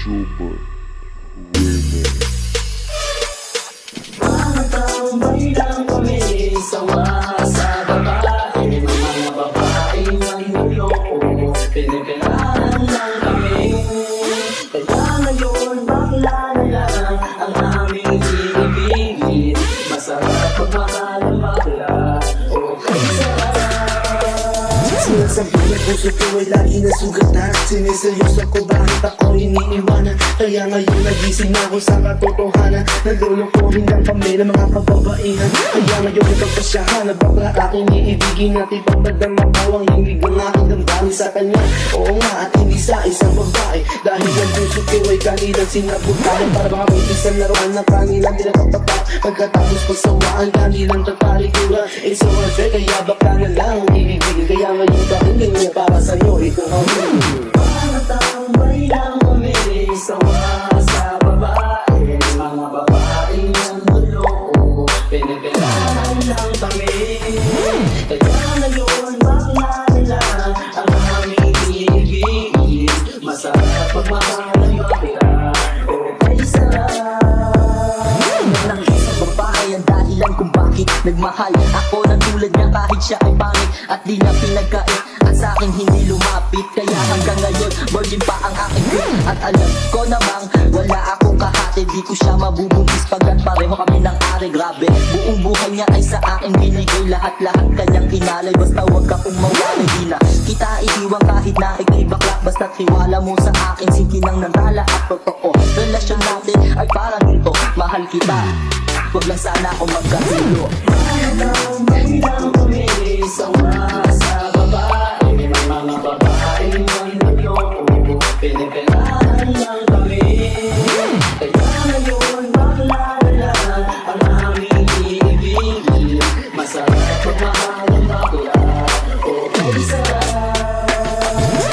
Schumann Remix. Mga tambay lang kami, sawa sa babae. Mga babaeng manluloko, pinipirahan lang kami. Kaya ngayon bakla na lang ang aming ibigin. Masarap pagmamahal ng bakla, okay sarap. Sinasabi ng puso ko ay lagi na sugatan. Siniseryoso ko bakit ako iniiwanan. Kaya ngayon nagising na ako sa katotohanan. Naglulukuhin lang kami ng mga kababaihan. Kaya ngayon ipagpasyahan na bakla aking iibigin. At ipapadama bawang himig ng aking damdamin sa kanya. Oo nga at hindi sa isang babae. Dahil ang puso ko ay kanilang sinabutan. Para baka may isang laruan na kanilang pinagpapapak. Pagkatapos pagsawaan kanilang tatalikuran. It's so unfair kaya bakla na lang ang ibigin. Kaya ngayon kahiling mo para sa'yo ito ang huli. Mga tambay lang kami, sawa sa babae. Mga babaeng nanluloko, pinipirahan lang kami. Kaya ngayon bakla na lang ang aming ibigin. Masarap pagmamahal ng bakla, okay sarap. Nang isang babae ang dahilan kung bakit nagmahal ako ng tulad niya kahit siya ay pangit at di na pinagkait at sa akin hindi lumapit. Kaya hanggang ngayon virgin pa ang aking queen. At alam ko namang wala akong kahati. Di ko siya mabubuntis pagkat pareho kami ng ari. Grabe, buong buhay niya ay sa akin binigay. Lahat-lahat kanyang inalay. Basta wag ka kung mawalay. Di na kita iiwan kahit na ikay bakla. Basta tiwala mo sa akin, sige nang nandala at totoo. Relasyon natin ay parang ito, mahal kita, wag lang sana akong magkasulo. Mga tambay lang kami, sawa sa babae. Mga babaeng manluloko, pinipirahan lang kami. Kaya ngayon bakla na lang ang aming ibigin. Masarap pagmamahal ng bakla, okay sarap.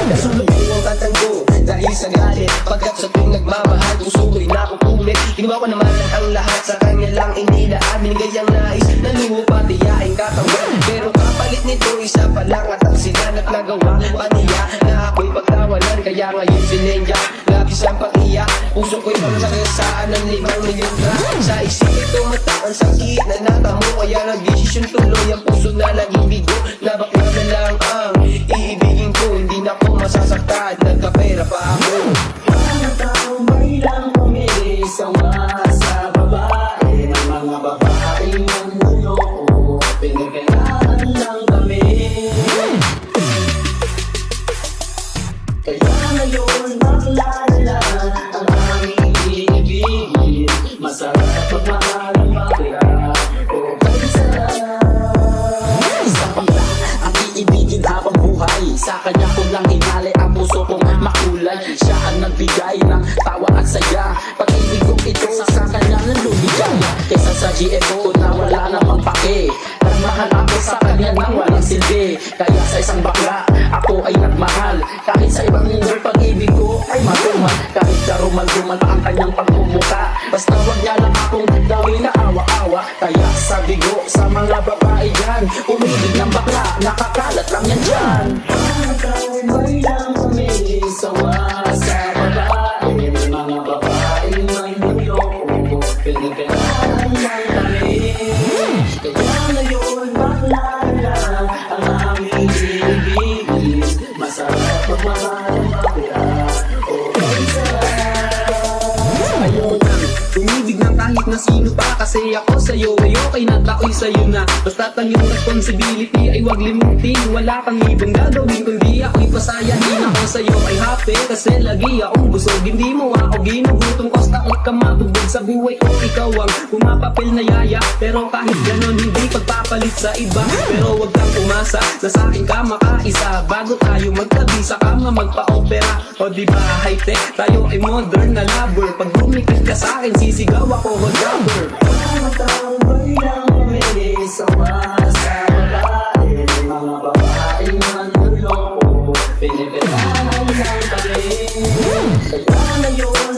Nasulog ko ang kantang ko dahil sa galit. Pagkat sa tuwing nagmamahal, puso ko'y nakukulit. Ginawa ko naman ang lahat, sa kanya lang inilaan. Binigay ang nais, naluho pati yaing katawan. Pero kapalit nito, isa pa lang at ang siganap na gawa pa niya na ako'y pagtawanan. Kaya ngayon sinenya, labis ang pag-iyak. Puso ko'y pangsagasaan ng 5 milyon na. Sa isip ito mata ang sakit na natamo. Kaya nag-desisyon tuloy ang puso na naging bigo. Na bakla na lang ang iibigin ko, hindi na ko masasaktan, nagkapera pa ako. Mga tambay lang kami, sawa sa babae. Mga babaeng manluloko, pinipirahan lang kami. Kaya ngayon bakla na lang ang aming ibigin. Masarap pagmamahal ng bakla, okay sarap. Isang bakla ang iibigin habang buhay. Sa kanya ko lang hinalay ang puso kong makulay. Siya ang nagbigay ng tawa at saya. Pag-ibig kong ito sa kanya nang lumigaya. Kesa sa GFO na wala namang pake. Nagmahal ako sa kanya nang walang silbi. Kaya sa isang bakla ako ay nagmahal. Kahit sa ibang linggo pag-ibig ko ay matumal. Kahit karumal-rumal pa ang kanyang pagmumuka. Basta wag niya lang akong gawin na awa-awa. Kaya sabi ko sa mga babae dyan, umibig ng bakla, nakakalat lang yan dyan. Mga tambay lang kami, sawa sa babae. Mga babaeng manluloko, pinipirahan lang kami. Kaya ngayon bakla na lang ang aming ibigin. Masarap pagmamahal ng bakla, okay sarap. Ayoko nang umibig ng kahit na sino pa. Kasi ako sa'yo ay okay na, ako'y sa'yo na. Basta't ang iyong responsibility ay wag limutin. Wala kang ibang gagawin kundi ako'y pasayahin. Ako sa'yo ay happy kasi lagi akong busog. Hindi mo ako ginugutom, kosta at kamatubog. Sa buhay ko ikaw ang pumapapil na yaya. Pero kahit ganon hindi pagpapalit sa iba. Pero wag kang umasa na sa akin ka makaisa. Bago tayo magtabi sa kama magpa-opera. O diba high-tech, tayo ay modern na lover. Pag bumikit ka sa akin sisigaw ako mag-rubber. Mga tambay lang kami, sawa sa babae. Mga babaeng manluloko, pinipirahan lang kami. Kaya ngayon